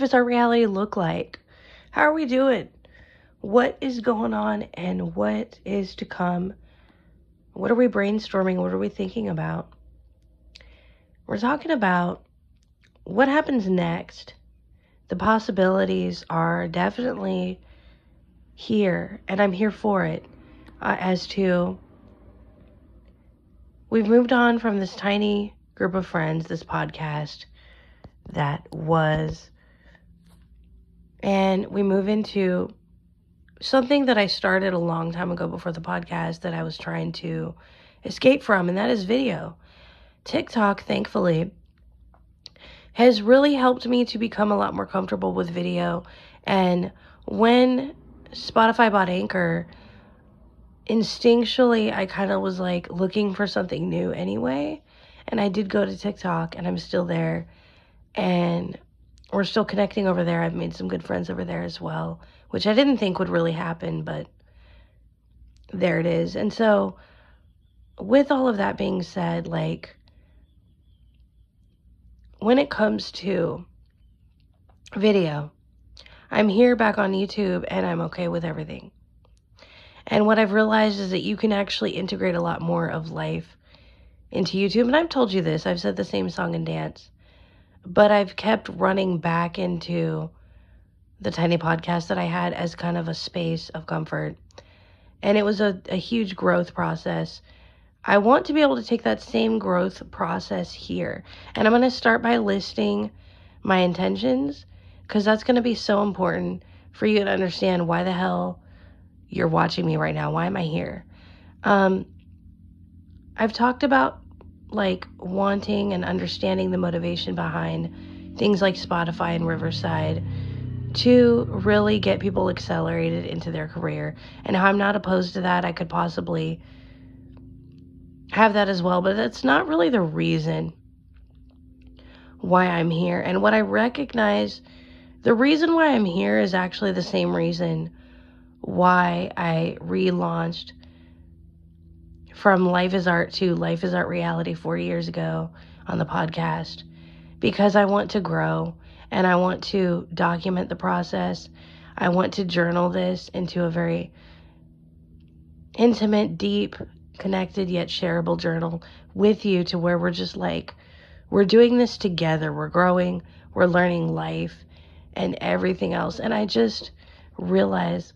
does our reality look like? How are we doing? What is going on and what is to come? What are we brainstorming? What are we thinking about? We're talking about what happens next. The possibilities are definitely here, and I'm here for it. As to, we've moved on from this tiny group of friends, this podcast that was, and we move into something that I started a long time ago before the podcast that I was trying to escape from, and that is video. TikTok, thankfully, has really helped me to become a lot more comfortable with video. And when Spotify bought Anchor, instinctually, I kind of was like looking for something new anyway. And I did go to TikTok, and I'm still there. And we're still connecting over there. I've made some good friends over there as well, which I didn't think would really happen, but there it is. And so with all of that being said, like, when it comes to video, I'm here back on YouTube and I'm okay with everything. And what I've realized is that you can actually integrate a lot more of life into YouTube. And I've told you this, I've said the same song and dance, but I've kept running back into the tiny podcast that I had as kind of a space of comfort. And it was a huge growth process. I want to be able to take that same growth process here. And I'm going to start by listing my intentions, because that's going to be so important for you to understand why the hell you're watching me right now. Why am I here? I've talked about like wanting and understanding the motivation behind things like Spotify and Riverside to really get people accelerated into their career, and how I'm not opposed to that. I could possibly have that as well, but that's not really the reason why I'm here. And what I recognize, the reason why I'm here is actually the same reason why I relaunched from Life is Art to Life is Art Reality 4 years ago on the podcast, because I want to grow and I want to document the process. I want to journal this into a very intimate, deep, connected yet shareable journal with you, to where we're just like, we're doing this together. We're growing, we're learning life and everything else. And I just realize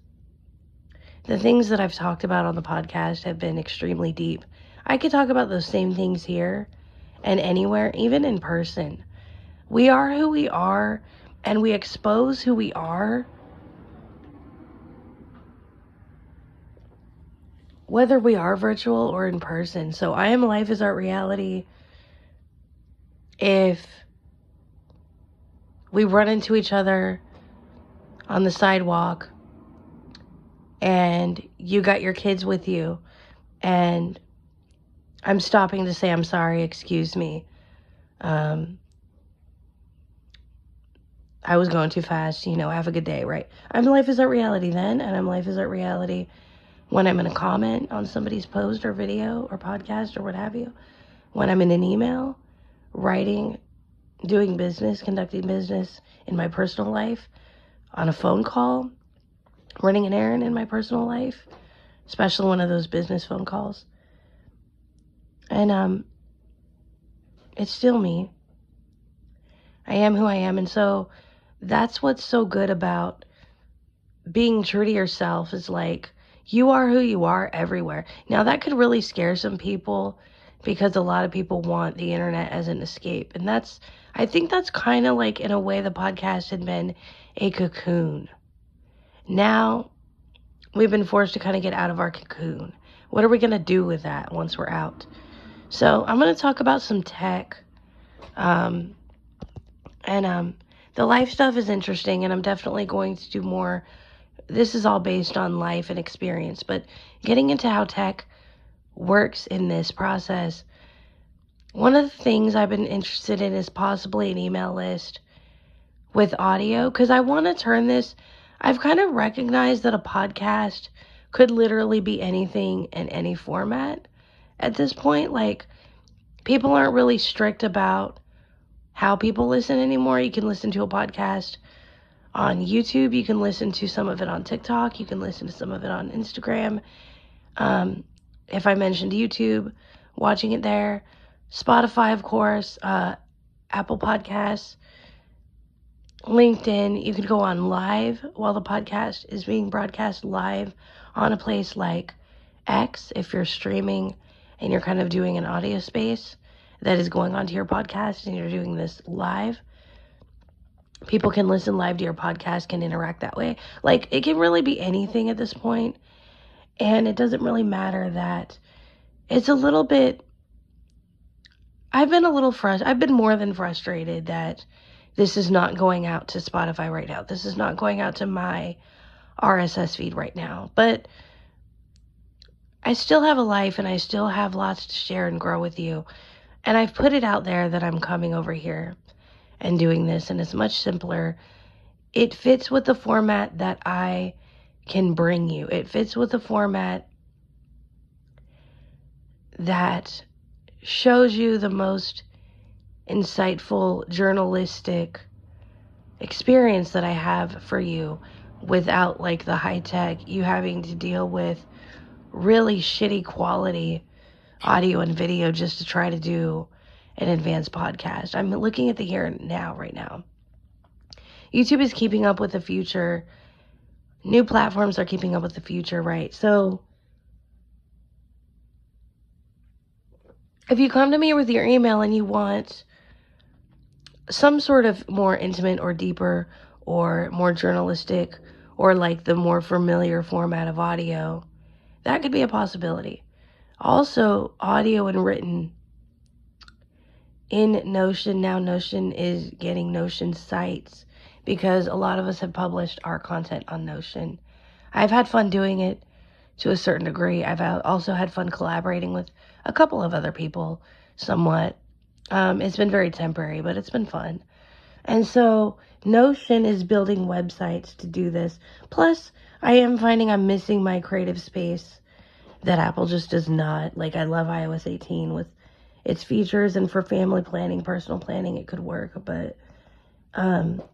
the things that I've talked about on the podcast have been extremely deep. I could talk about those same things here and anywhere, even in person. We are who we are, and we expose who we are, whether we are virtual or in person. So I am Life is Art Reality. If we run into each other on the sidewalk and you got your kids with you and I'm stopping to say, I'm sorry, excuse me, I was going too fast, have a good day, right? I'm Life is Art Reality then, and I'm Life is Art Reality when I'm in a comment on somebody's post or video or podcast or what have you, when I'm in an email, writing, doing business, conducting business in my personal life, on a phone call, running an errand in my personal life, especially one of those business phone calls. And it's still me. I am who I am. And so that's what's so good about being true to yourself, is like, you are who you are everywhere. Now that could really scare some people, because a lot of people want the internet as an escape. And I think that's kind of like, in a way, the podcast had been a cocoon. Now we've been forced to kind of get out of our cocoon. What are we going to do with that once we're out? So I'm going to talk about some tech. The life stuff is interesting, and I'm definitely going to do more. This is all based on life and experience, but getting into how tech works in this process. One of the things I've been interested in is possibly an email list with audio, because I want to turn this, I've kind of recognized that a podcast could literally be anything in any format at this point. Like, people aren't really strict about how people listen anymore. You can listen to a podcast on YouTube. You can listen to some of it on TikTok. You can listen to some of it on Instagram. If I mentioned YouTube, watching it there. Spotify, of course, Apple Podcasts, LinkedIn. You could go on live while the podcast is being broadcast live on a place like X if you're streaming and you're kind of doing an audio space that is going onto your podcast and you're doing this live. People can listen live to your podcast, can interact that way. Like, it can really be anything at this point. And it doesn't really matter that it's a little bit, I've been more than frustrated that this is not going out to Spotify right now. This is not going out to my RSS feed right now. But I still have a life and I still have lots to share and grow with you. And I've put it out there that I'm coming over here and doing this, and it's much simpler. It fits with the format that I can bring you. It fits with the format that shows you the most insightful journalistic experience that I have for you without like the high tech, you having to deal with really shitty quality audio and video just to try to do an advanced podcast. I'm looking at the here and now right now. YouTube is keeping up with the future. New platforms are keeping up with the future, right? So if you come to me with your email and you want some sort of more intimate or deeper or more journalistic or like the more familiar format of audio, that could be a possibility. Also, audio and written in Notion. Now Notion is getting Notion sites because a lot of us have published our content on Notion. I've had fun doing it to a certain degree. I've also had fun collaborating with a couple of other people somewhat. It's been very temporary, but it's been fun. And so Notion is building websites to do this. Plus, I am finding I'm missing my creative space that Apple just does not. Like, I love iOS 18 with its features, and for family planning, personal planning, it could work, but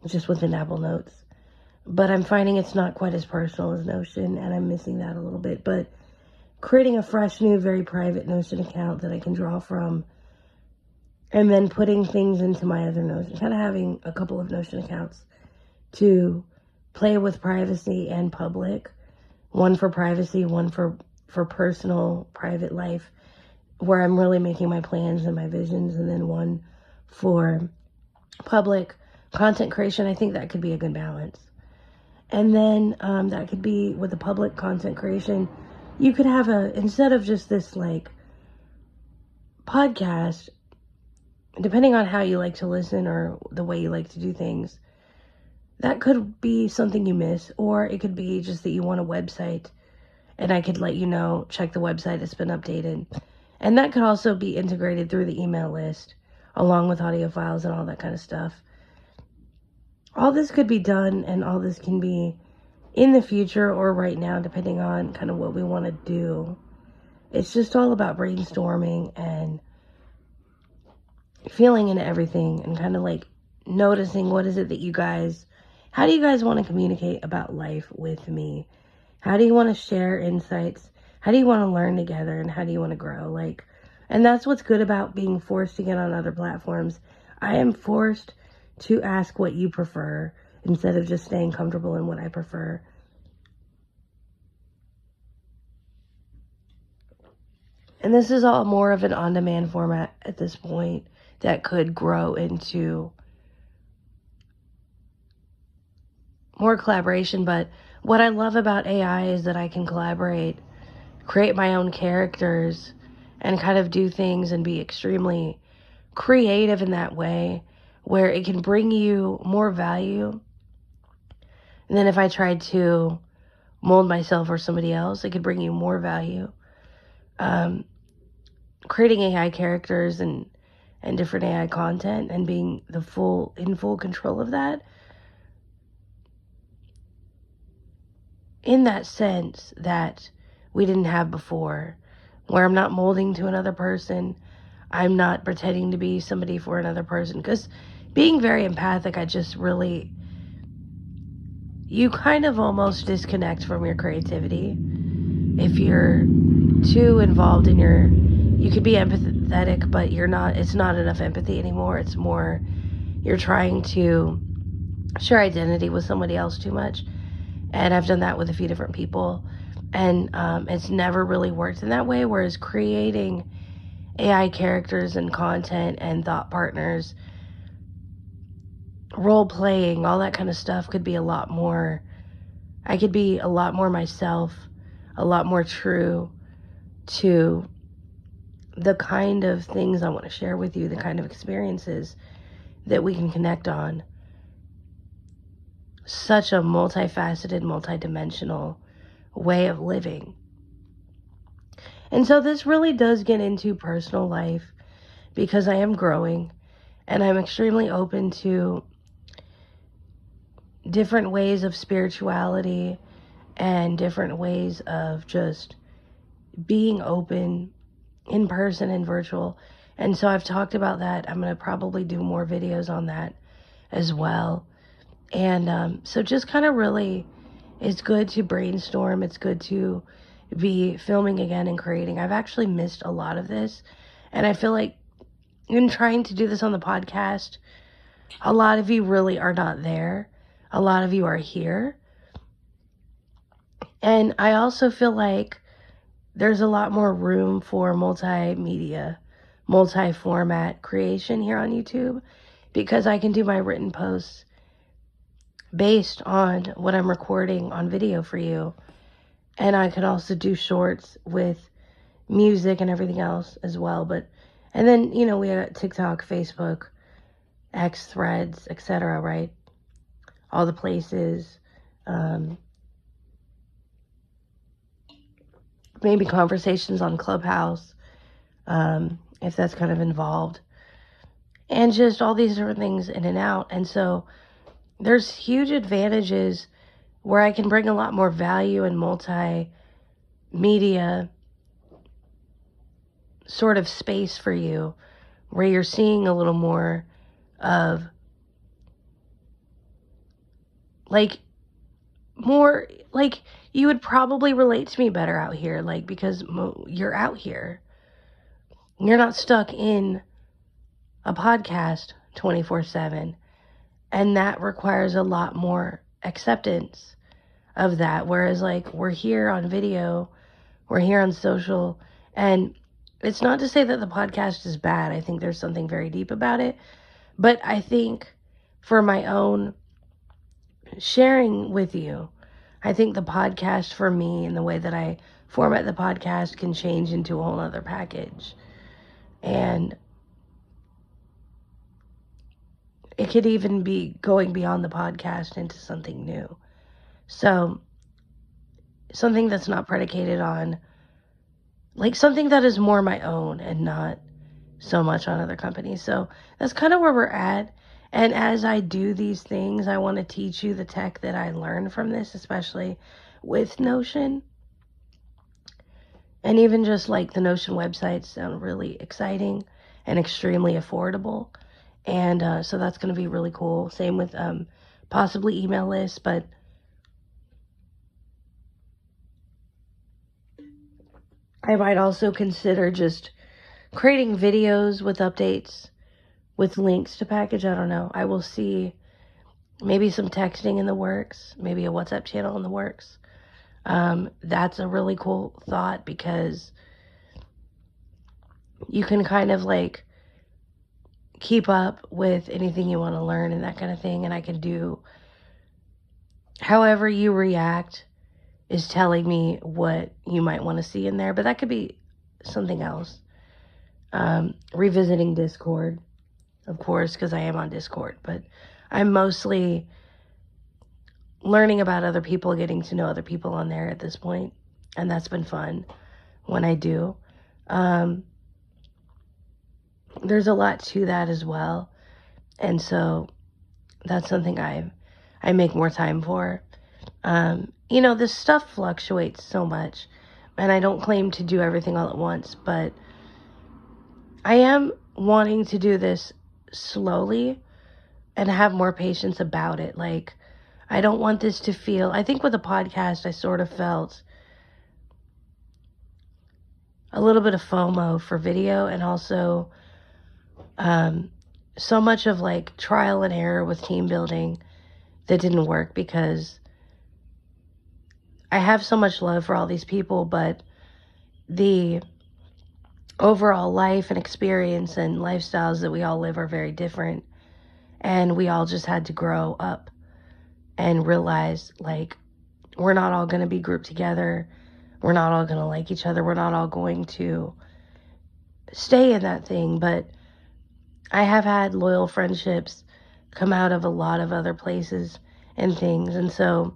just within Apple Notes. But I'm finding it's not quite as personal as Notion, and I'm missing that a little bit. But creating a fresh, new, very private Notion account that I can draw from, and then putting things into my other Notion, kind of having a couple of Notion accounts to play with privacy and public. One for privacy, one for personal, private life, where I'm really making my plans and my visions, and then one for public content creation. I think that could be a good balance. And then that could be with the public content creation. You could have instead of just this like podcast, depending on how you like to listen or the way you like to do things, that could be something you miss, or it could be just that you want a website and I could let you know, check the website, it's been updated. And that could also be integrated through the email list, along with audio files and all that kind of stuff. All this could be done, and all this can be in the future or right now, depending on kind of what we want to do. It's just all about brainstorming and feeling into everything and kind of like noticing what is it that how do you guys want to communicate about life with me? How do you want to share insights? How do you want to learn together, and how do you want to grow? And that's what's good about being forced to get on other platforms. I am forced to ask what you prefer instead of just staying comfortable in what I prefer. And this is all more of an on-demand format at this point that could grow into more collaboration. But what I love about AI is that I can collaborate, create my own characters, and kind of do things and be extremely creative in that way, where it can bring you more value than if I tried to mold myself or somebody else. It could bring you more value. Creating AI characters and different AI content and being in full control of that, in that sense that we didn't have before, where I'm not molding to another person. I'm not pretending to be somebody for another person, because being very empathic, I just really you kind of almost disconnect from your creativity. If you're too involved in you could be empathetic, but it's not enough empathy anymore. It's more, you're trying to share identity with somebody else too much. And I've done that with a few different people. And it's never really worked in that way. Whereas creating AI characters and content and thought partners, role playing, all that kind of stuff could be a lot more, I could be a lot more myself, a lot more true to the kind of things I want to share with you, the kind of experiences that we can connect on. Such a multifaceted, multidimensional way of living. And so this really does get into personal life, because I am growing and I'm extremely open to different ways of spirituality and different ways of just being open in person and virtual. And so I've talked about that. I'm going to probably do more videos on that as well. And so just kind of really, it's good to brainstorm. It's good to be filming again and creating. I've actually missed a lot of this. And I feel like in trying to do this on the podcast, a lot of you really are not there. A lot of you are here. And I also feel like there's a lot more room for multimedia, multi-format creation here on YouTube, because I can do my written posts based on what I'm recording on video for you. And I can also do shorts with music and everything else as well. And then, we got TikTok, Facebook, X, Threads, etc., right? All the places. Maybe conversations on Clubhouse, if that's kind of involved. And just all these different things in and out. And so there's huge advantages where I can bring a lot more value and multimedia sort of space for you, where you're seeing a little more of you would probably relate to me better out here, because you're out here. You're not stuck in a podcast 24/7. And that requires a lot more acceptance of that. Whereas we're here on video, we're here on social, and it's not to say that the podcast is bad. I think there's something very deep about it. But I think for my own sharing with you, I think the podcast for me and the way that I format the podcast can change into a whole other package. And it could even be going beyond the podcast into something new. So something that's not predicated on, something that is more my own and not so much on other companies. So that's kind of where we're at. And as I do these things, I want to teach you the tech that I learned from this, especially with Notion. And even just the Notion websites sound really exciting and extremely affordable. And so that's going to be really cool. Same with possibly email lists, but I might also consider just creating videos with updates, with links to package. I don't know. I will see. Maybe some texting in the works, maybe a WhatsApp channel in the works. That's a really cool thought, because you can kind of keep up with anything you want to learn and that kind of thing. And I can do however you react is telling me what you might want to see in there, but that could be something else. Revisiting Discord, of course, because I am on Discord, but I'm mostly learning about other people, getting to know other people on there at this point, and that's been fun when I do. There's a lot to that as well, and so that's something I make more time for. This stuff fluctuates so much, and I don't claim to do everything all at once, but I am wanting to do this slowly and have more patience about it. I don't want this to feel, I think with the podcast, I sort of felt a little bit of FOMO for video, and also so much of like trial and error with team building that didn't work, because I have so much love for all these people, but the overall life and experience and lifestyles that we all live are very different. And we all just had to grow up and realize, like, we're not all going to be grouped together. We're not all going to like each other. We're not all going to stay in that thing. But I have had loyal friendships come out of a lot of other places and things. And so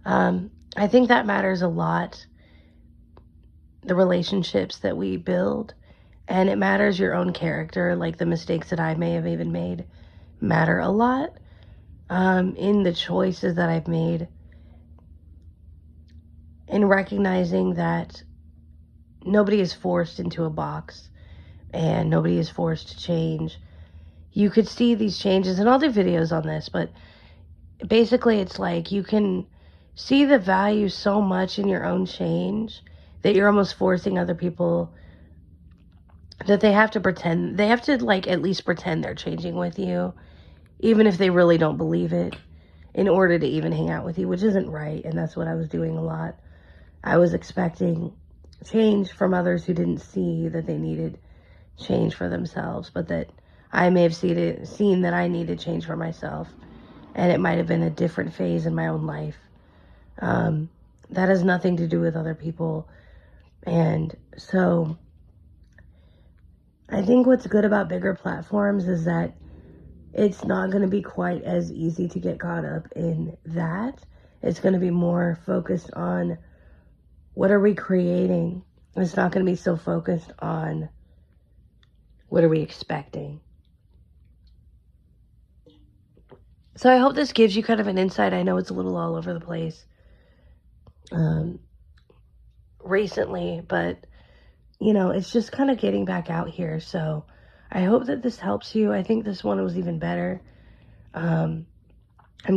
I think that matters a lot, the relationships that we build. And it matters your own character, like the mistakes that I may have even made matter a lot in the choices that I've made, in recognizing that nobody is forced into a box and nobody is forced to change. You could see these changes, and I'll do videos on this, but basically it's like you can see the value so much in your own change that you're almost forcing other people, that they have to pretend, they have to like at least pretend they're changing with you, even if they really don't believe it, in order to even hang out with you, which isn't right. And that's what I was doing a lot. I was expecting change from others who didn't see that they needed change for themselves, but that I may have seen that I needed change for myself, and it might have been a different phase in my own life. That has nothing to do with other people. And so I think what's good about bigger platforms is that it's not going to be quite as easy to get caught up in that. It's going to be more focused on what are we creating. It's not going to be so focused on what are we expecting. So I hope this gives you kind of an insight. I know it's a little all over the place recently, but you know, it's just kind of getting back out here. So I hope that this helps you. I think this one was even better. I'm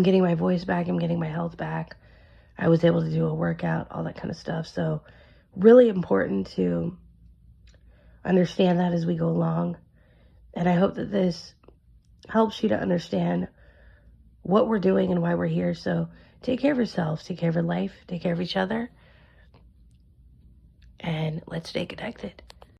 getting my voice back. I'm getting my health back. I was able to do a workout, all that kind of stuff. So really important to understand that as we go along. And I hope that this helps you to understand what we're doing and why we're here. So take care of yourself, take care of your life, take care of each other, and let's stay connected.